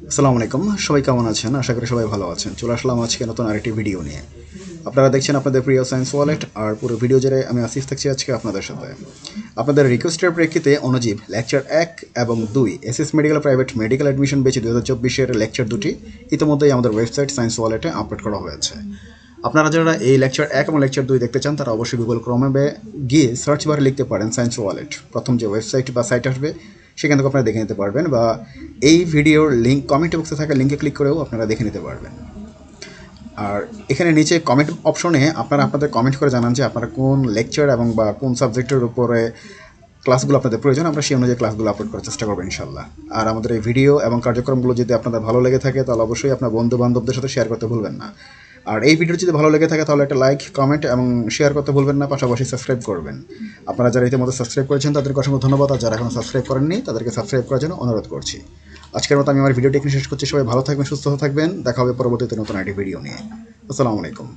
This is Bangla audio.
আসসালামু আলাইকুম, সবাই কেমন আছেন? আশা করি সবাই ভালো আছেন। চলে আসলাম আজকে নতুন আরেকটি ভিডিও নিয়ে। আপনারা দেখছেন আপনাদের প্রিয় সায়েন্স ওয়ালেট, আর পুরো ভিডিও জুড়ে আমি আসিফ থাকছি আজকে আপনাদের সাথে। আপনাদের রিকোয়েস্টের প্রেক্ষিতে অনুজীব লেকচার 1 এবং 2 SS medical private medical admission batch 2024-এর লেকচার দুটি ইতিমধ্যেই আমাদের ওয়েবসাইট সায়েন্স ওয়ালেটে আপলোড করা হয়েছে। আপনারা যারা এই লেকচার 1 এবং লেকচার 2 দেখতে চান তারা অবশ্যই গুগল ক্রোমে গিয়ে সার্চ বারে লিখতে পারেন সায়েন্স ওয়ালেট। প্রথম যে ওয়েবসাইট বা সাইট আসবে সেখান থেকে আপনারা দেখে নিতে পারবেন, বা এই ভিডিওর লিঙ্ক কমেন্ট বক্সে থাকা লিঙ্কে ক্লিক করেও আপনারা দেখে নিতে পারবেন। আর এখানে নিচে কমেন্ট অপশনে আপনারা আপনাদের কমেন্ট করে জানান যে আপনারা কোন লেকচার এবং বা কোন সাবজেক্টের উপরে ক্লাসগুলো আপনাদের প্রয়োজন, আমরা সেই অনুযায়ী ক্লাসগুলো আপলোড করার চেষ্টা করবো ইনশাল্লাহ। আর আমাদের এই ভিডিও এবং কার্যক্রমগুলো যদি আপনাদের ভালো লেগে থাকে তাহলে অবশ্যই আপনার বন্ধু বান্ধবদের সাথে শেয়ার করতে ভুলবেন না। আর এই ভিডিও যদি ভালো লেগে থাকে তাহলে একটা লাইক, কমেন্ট এবং শেয়ার করতে ভুলবেন না, পাশাপাশি সাবস্ক্রাইব করবেন। আপনারা যারা ইতিমধ্যে সাবস্ক্রাইব করেছেন তাদেরকে অসংখ্য ধন্যবাদ, আর যারা এখনও সাবস্ক্রাইব করেননি তাদেরকে সাবস্ক্রাইব করার জন্য অনুরোধ করছি। আজকের মতো আমি আমার ভিডিওটি এখানে শেষ করছি। সবাই ভালো থাকবেন, সুস্থ থাকবেন। দেখা হবে পরবর্তীতে নতুন একটি ভিডিও নিয়ে। আসসালামু আলাইকুম।